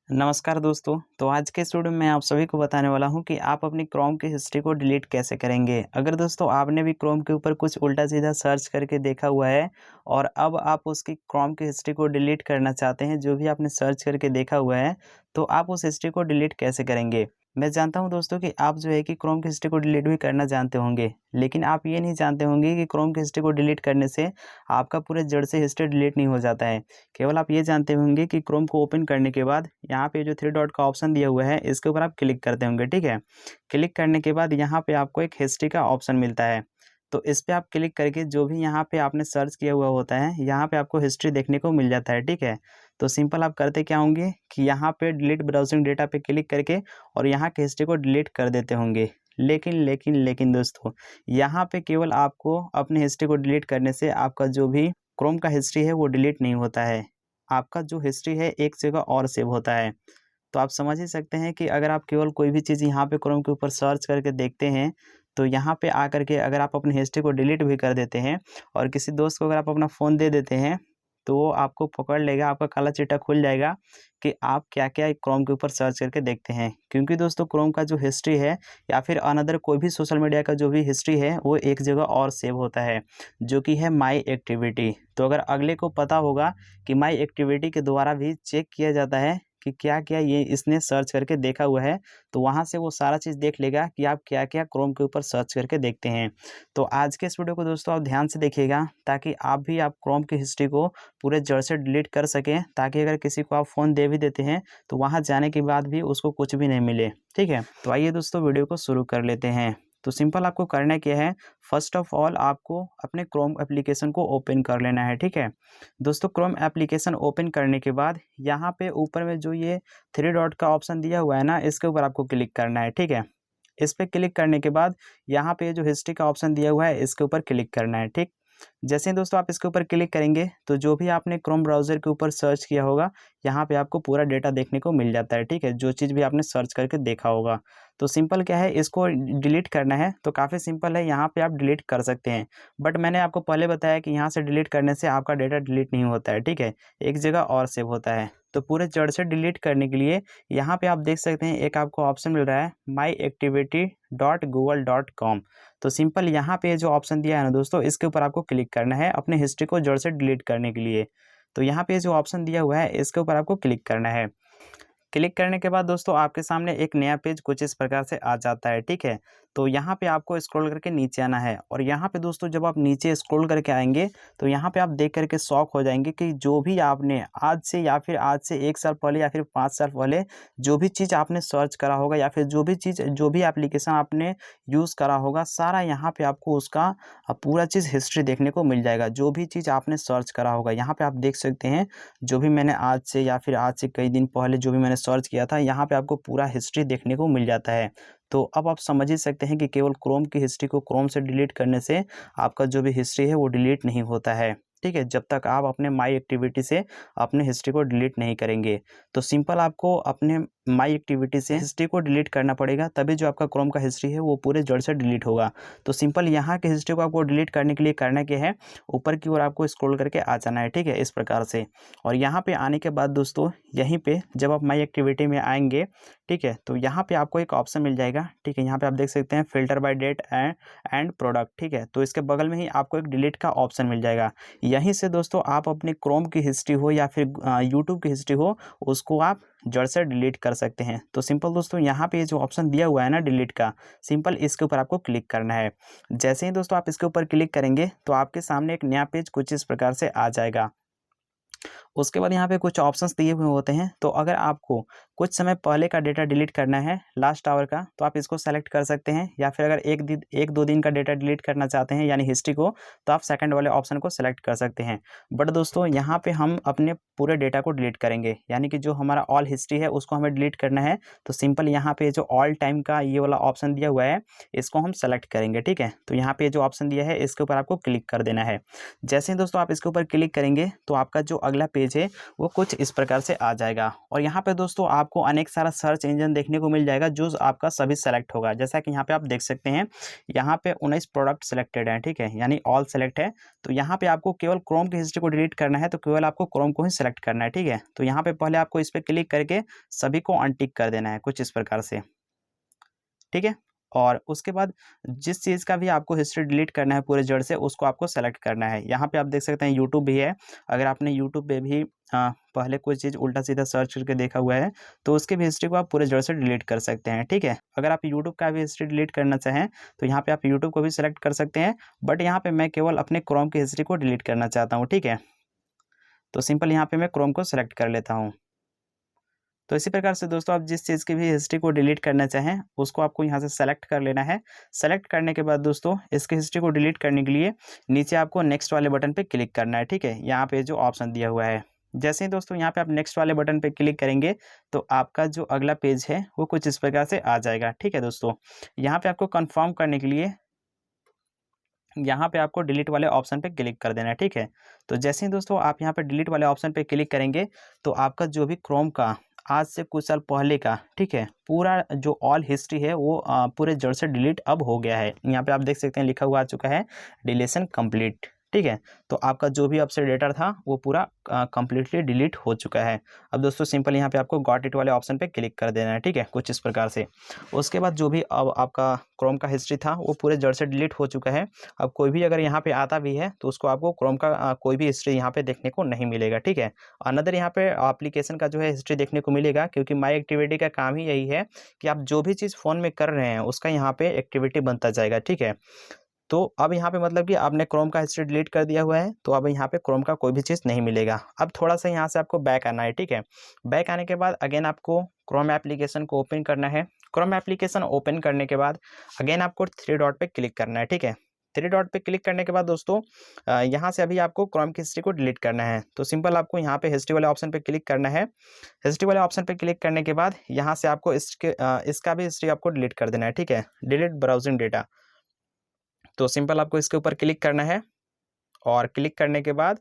नमस्कार दोस्तों। तो आज के इस वीडियो में मैं आप सभी को बताने वाला हूं कि आप अपनी क्रोम की हिस्ट्री को डिलीट कैसे करेंगे। अगर दोस्तों आपने भी क्रोम के ऊपर कुछ उल्टा सीधा सर्च करके देखा हुआ है और अब आप उसकी क्रोम की हिस्ट्री को डिलीट करना चाहते हैं, जो भी आपने सर्च करके देखा हुआ है, तो आप उस हिस्ट्री को डिलीट कैसे करेंगे। मैं जानता हूं दोस्तों कि आप जो है कि क्रोम की हिस्ट्री को डिलीट भी करना जानते होंगे, लेकिन आप ये नहीं जानते होंगे कि क्रोम की हिस्ट्री को डिलीट करने से आपका पूरे जड़ से हिस्ट्री डिलीट नहीं हो जाता है। केवल आप ये जानते होंगे कि क्रोम को ओपन करने के बाद यहाँ पे जो थ्री डॉट का ऑप्शन दिया हुआ है, इसके ऊपर आप क्लिक करते होंगे, ठीक है। क्लिक करने के बाद यहाँ पे आपको एक हिस्ट्री का ऑप्शन मिलता है। तो इस पे आप क्लिक करके जो भी यहाँ पे आपने सर्च किया हुआ होता है, यहाँ पे आपको हिस्ट्री देखने को मिल जाता है, ठीक है। तो सिंपल आप करते क्या होंगे कि यहाँ पे डिलीट ब्राउजिंग डेटा पे क्लिक करके और यहाँ की हिस्ट्री को डिलीट कर देते होंगे। लेकिन दोस्तों, यहाँ पे केवल आपको अपनी हिस्ट्री को डिलीट करने से आपका जो भी क्रोम का हिस्ट्री है वो डिलीट नहीं होता है। आपका जो हिस्ट्री है एक जगह और सेव होता है। तो आप समझ ही सकते हैं कि अगर आप केवल कोई भी चीज़ यहाँ पे क्रोम के ऊपर सर्च करके देखते हैं, तो यहाँ पे आकर के अगर आप अपनी हिस्ट्री को डिलीट भी कर देते हैं और किसी दोस्त को अगर आप अपना फ़ोन दे देते हैं, तो वो आपको पकड़ लेगा, आपका काला चिट्ठा खुल जाएगा कि आप क्या-क्या क्रोम के ऊपर सर्च करके देखते हैं। क्योंकि दोस्तों क्रोम का जो हिस्ट्री है या फिर अनदर कोई भी सोशल मीडिया का जो भी हिस्ट्री है, वो एक जगह और सेव होता है, जो कि है माई एक्टिविटी। तो अगर अगले को पता होगा कि माई एक्टिविटी के द्वारा भी चेक किया जाता है कि क्या-क्या ये इसने सर्च करके देखा हुआ है, तो वहाँ से वो सारा चीज़ देख लेगा कि आप क्या-क्या क्रोम के ऊपर सर्च करके देखते हैं। तो आज के इस वीडियो को दोस्तों आप ध्यान से देखिएगा, ताकि आप क्रोम की हिस्ट्री को पूरे जड़ से डिलीट कर सकें, ताकि अगर किसी को आप फ़ोन दे भी देते हैं, तो वहाँ जाने के बाद भी उसको कुछ भी नहीं मिले, ठीक है। तो आइए दोस्तों वीडियो को शुरू कर लेते हैं। तो सिंपल आपको करना क्या है, फर्स्ट ऑफ ऑल आपको अपने क्रोम एप्लीकेशन को ओपन कर लेना है, ठीक है। दोस्तों क्रोम एप्लीकेशन ओपन करने के बाद यहाँ पे ऊपर में जो ये थ्री डॉट का ऑप्शन दिया हुआ है ना, इसके ऊपर आपको क्लिक करना है, ठीक है। इस पे क्लिक करने के बाद यहाँ पे जो हिस्ट्री का ऑप्शन दिया हुआ है, इसके ऊपर क्लिक करना है, ठीक। जैसे ही दोस्तों आप इसके ऊपर क्लिक करेंगे, तो जो भी आपने क्रोम ब्राउज़र के ऊपर सर्च किया होगा, यहाँ पे आपको पूरा डेटा देखने को मिल जाता है, ठीक है। जो चीज़ भी आपने सर्च करके देखा होगा। तो सिंपल क्या है, इसको डिलीट करना है तो काफ़ी सिंपल है, यहाँ पे आप डिलीट कर सकते हैं। बट मैंने आपको पहले बताया कि यहाँ से डिलीट करने से आपका डेटा डिलीट नहीं होता है, ठीक है। एक जगह और सेव होता है। तो पूरे जड़ से डिलीट करने के लिए यहाँ पे आप देख सकते हैं, एक आपको ऑप्शन मिल रहा है myactivity.google.com। तो सिंपल यहाँ पे जो ऑप्शन दिया है ना दोस्तों, इसके ऊपर आपको क्लिक करना है अपने हिस्ट्री को जड़ से डिलीट करने के लिए। तो यहाँ पे जो ऑप्शन दिया हुआ है, इसके ऊपर आपको क्लिक करना है। क्लिक करने के बाद दोस्तों आपके सामने एक नया पेज कुछ इस प्रकार से आ जाता है, ठीक है। तो यहाँ पे आपको स्क्रॉल करके नीचे आना है और यहाँ पे दोस्तों जब आप नीचे स्क्रॉल करके आएंगे, तो यहाँ पे आप देख करके शॉक हो जाएंगे कि जो भी आपने आज से या फिर आज से 1 साल पहले या फिर 5 साल पहले जो भी चीज़ आपने सर्च करा होगा या फिर जो भी एप्लीकेशन आपने यूज़ करा होगा, सारा यहाँ पे आपको उसका पूरा चीज़ हिस्ट्री देखने को मिल जाएगा। जो भी चीज़ आपने सर्च करा होगा, यहाँ पे आप देख सकते हैं, जो भी मैंने आज से या फिर आज से कई दिन पहले जो भी मैंने सर्च किया था, यहाँ पे आपको पूरा हिस्ट्री देखने को मिल जाता है। तो अब आप समझ ही सकते हैं कि केवल क्रोम की हिस्ट्री को क्रोम से डिलीट करने से आपका जो भी हिस्ट्री है वो डिलीट नहीं होता है, ठीक है, जब तक आप अपने माई एक्टिविटी से अपने हिस्ट्री को डिलीट नहीं करेंगे। तो सिंपल आपको अपने माई एक्टिविटी से हिस्ट्री को डिलीट करना पड़ेगा, तभी जो आपका क्रोम का हिस्ट्री है वो पूरे जड़ से डिलीट होगा। तो सिंपल यहाँ के हिस्ट्री को आपको डिलीट करने के लिए करना क्या है, ऊपर की ओर आपको स्क्रॉल करके आ जाना है, ठीक है, इस प्रकार से। और यहाँ पे आने के बाद दोस्तों, यहीं पे जब आप माई एक्टिविटी में आएंगे, ठीक है, तो यहाँ पे आपको एक ऑप्शन मिल जाएगा, ठीक है। यहाँ पे आप देख सकते हैं filter by date and product, ठीक है। तो इसके बगल में ही आपको एक डिलीट का ऑप्शन मिल जाएगा। यहीं से दोस्तों आप अपने क्रोम की हिस्ट्री हो या फिर यूट्यूब की हिस्ट्री हो, उसको आप जड़ से डिलीट कर सकते हैं। तो सिंपल दोस्तों यहाँ पे जो ऑप्शन दिया हुआ है ना डिलीट का, सिंपल इसके ऊपर आपको क्लिक करना है। जैसे ही दोस्तों आप इसके ऊपर क्लिक करेंगे, तो आपके सामने एक नया पेज कुछ इस प्रकार से आ जाएगा। उसके बाद यहाँ पे कुछ ऑप्शंस दिए हुए होते हैं। तो अगर आपको कुछ समय पहले का डेटा डिलीट करना है, लास्ट आवर का, तो आप इसको सेलेक्ट कर सकते हैं। या फिर अगर एक दो दिन का डेटा डिलीट करना चाहते हैं यानी हिस्ट्री को, तो आप सेकंड वाले ऑप्शन को सेलेक्ट कर सकते हैं। बट दोस्तों यहाँ पे हम अपने पूरे डेटा को डिलीट करेंगे, यानी कि जो हमारा ऑल हिस्ट्री है उसको हमें डिलीट करना है। तो सिंपल यहाँ पे जो ऑल टाइम का ये वाला ऑप्शन दिया हुआ है, इसको हम सेलेक्ट करेंगे, ठीक है। तो यहाँ पे जो ऑप्शन दिया है, इसके ऊपर आपको क्लिक कर देना है। जैसे ही दोस्तों आप इसके ऊपर क्लिक करेंगे, तो आपका जो अगला पेज है वो कुछ इस प्रकार से आ जाएगा। और यहाँ पे दोस्तों आपको अनेक सारा सर्च इंजन देखने को मिल जाएगा जो आपका सभी सेलेक्ट होगा। जैसा कि यहाँ पे आप देख सकते हैं, यहाँ पे 19 प्रोडक्ट सेलेक्टेड है, ठीक है, यानी ऑल सेलेक्ट है। तो यहाँ पे आपको केवल क्रोम की हिस्ट्री को डिलीट करना है, तो केवल आपको क्रोम को ही सेलेक्ट करना है, ठीक है। तो यहाँ पे पहले आपको इस पर क्लिक करके सभी को अनटिक कर देना है कुछ इस प्रकार से, ठीक है। और उसके बाद जिस चीज़ का भी आपको हिस्ट्री डिलीट करना है पूरे जड़ से, उसको आपको सेलेक्ट करना है। यहाँ पे आप देख सकते हैं यूट्यूब भी है। अगर आपने यूट्यूब पे भी पहले कोई चीज़ उल्टा सीधा सर्च करके देखा हुआ है तो उसकी भी हिस्ट्री को आप पूरे जड़ से डिलीट कर सकते हैं, ठीक है। अगर आप यूट्यूब का भी हिस्ट्री डिलीट करना चाहें तो यहाँ पे आप यूट्यूब को भी सेलेक्ट कर सकते हैं, बट यहाँ पे मैं केवल अपने क्रोम की हिस्ट्री को डिलीट करना चाहता हूँ, ठीक है। तो सिंपल यहाँ पे मैं क्रोम को सेलेक्ट कर लेता हूँ। तो इसी प्रकार से दोस्तों आप जिस चीज़ की भी हिस्ट्री को डिलीट करना चाहें उसको आपको यहाँ से सेलेक्ट कर लेना है। सेलेक्ट करने के बाद दोस्तों इसकी हिस्ट्री को डिलीट करने के लिए नीचे आपको नेक्स्ट वाले बटन पे क्लिक करना है, ठीक है। यहाँ पे जो ऑप्शन दिया हुआ है, जैसे ही दोस्तों यहाँ पे आप नेक्स्ट वाले बटन पे क्लिक करेंगे तो आपका जो अगला पेज है वो कुछ इस प्रकार से आ जाएगा, ठीक है दोस्तों। यहाँ पे आपको कन्फर्म करने के लिए यहाँ पे आपको डिलीट वाले ऑप्शन पे क्लिक कर देना है, ठीक है। तो जैसे ही दोस्तों आप यहाँ पे डिलीट वाले ऑप्शन पे क्लिक करेंगे तो आपका जो भी क्रोम का आज से कुछ साल पहले का, ठीक है, पूरा जो ऑल हिस्ट्री है वो पूरे जड़ से डिलीट अब हो गया है। यहाँ पे आप देख सकते हैं लिखा हुआ आ चुका है डिलीशन कंप्लीट, ठीक है। तो आपका जो भी आपसे डेटा था वो पूरा कंप्लीटली डिलीट हो चुका है। अब दोस्तों सिंपल यहाँ पे आपको गॉट इट वाले ऑप्शन पे क्लिक कर देना है, ठीक है, कुछ इस प्रकार से। उसके बाद जो भी अब आपका क्रोम का हिस्ट्री था वो पूरे जड़ से डिलीट हो चुका है। अब कोई भी अगर यहाँ पे आता भी है तो उसको आपको क्रोम का कोई भी हिस्ट्री यहाँ पे देखने को नहीं मिलेगा, ठीक है। अनदर यहाँ पे एप्लीकेशन का जो है हिस्ट्री देखने को मिलेगा, क्योंकि माई एक्टिविटी का काम ही यही है कि आप जो भी चीज़ फ़ोन में कर रहे हैं उसका यहाँ पे एक्टिविटी बनता जाएगा, ठीक है। तो अब यहाँ पे मतलब कि आपने क्रोम का हिस्ट्री डिलीट कर दिया हुआ है तो अब यहाँ पे क्रोम का कोई भी चीज़ नहीं मिलेगा। अब थोड़ा सा यहाँ से आपको बैक आना है, ठीक है। बैक आने के बाद अगेन आपको क्रोम एप्लीकेशन को ओपन करना है। क्रोम एप्लीकेशन ओपन करने के बाद अगेन आपको थ्री डॉट पे क्लिक करना है, ठीक है। थ्री डॉट पे क्लिक करने के बाद दोस्तों यहाँ से अभी आपको क्रोम की हिस्ट्री को डिलीट करना है। तो सिंपल आपको यहाँ पे हिस्ट्री वाले ऑप्शन पे क्लिक करना है। हिस्ट्री वाले ऑप्शन पे क्लिक करने के बाद यहाँ से आपको इसका भी हिस्ट्री आपको डिलीट कर देना है, ठीक है, डिलीट ब्राउजिंग डेटा। तो सिंपल आपको इसके ऊपर क्लिक करना है और क्लिक करने के बाद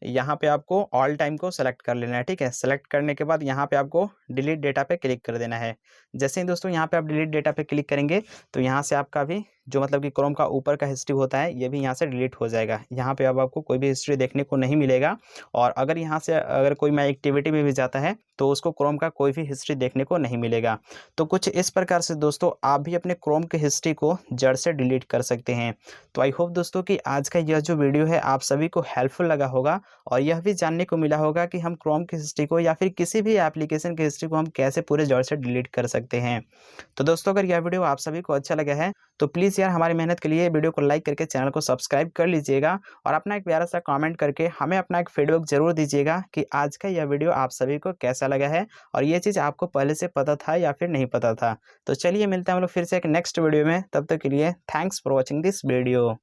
यहाँ पे आपको ऑल टाइम को सेलेक्ट कर लेना है, ठीक है। सेलेक्ट करने के बाद यहाँ पे आपको डिलीट डेटा पे क्लिक कर देना है। जैसे ही दोस्तों यहाँ पे आप डिलीट डेटा पे क्लिक करेंगे तो यहाँ से आपका भी जो मतलब कि क्रोम का ऊपर का हिस्ट्री होता है ये भी यहाँ से डिलीट हो जाएगा। यहाँ पे अब आपको कोई भी हिस्ट्री देखने को नहीं मिलेगा। और अगर यहाँ से अगर कोई माई एक्टिविटी में भी जाता है तो उसको क्रोम का कोई भी हिस्ट्री देखने को नहीं मिलेगा। तो कुछ इस प्रकार से दोस्तों आप भी अपने क्रोम के हिस्ट्री को जड़ से डिलीट कर सकते हैं। तो आई होप दोस्तों कि आज का यह जो वीडियो है आप सभी को हेल्पफुल लगा होगा और यह भी जानने को मिला होगा कि हम क्रोम की हिस्ट्री को या फिर किसी भी एप्लीकेशन की हिस्ट्री को हम कैसे पूरे जड़ से डिलीट कर सकते हैं। तो दोस्तों अगर यह वीडियो आप सभी को अच्छा लगा है तो प्लीज़ यार हमारी मेहनत के लिए वीडियो को लाइक करके चैनल को सब्सक्राइब कर लीजिएगा और अपना एक प्यारा सा कमेंट करके हमें अपना एक फीडबैक जरूर दीजिएगा कि आज का यह वीडियो आप सभी को कैसा लगा है और ये चीज़ आपको पहले से पता था या फिर नहीं पता था। तो चलिए मिलते हैं हम लोग फिर से एक नेक्स्ट वीडियो में, तब तक के लिए thanks for watching this video.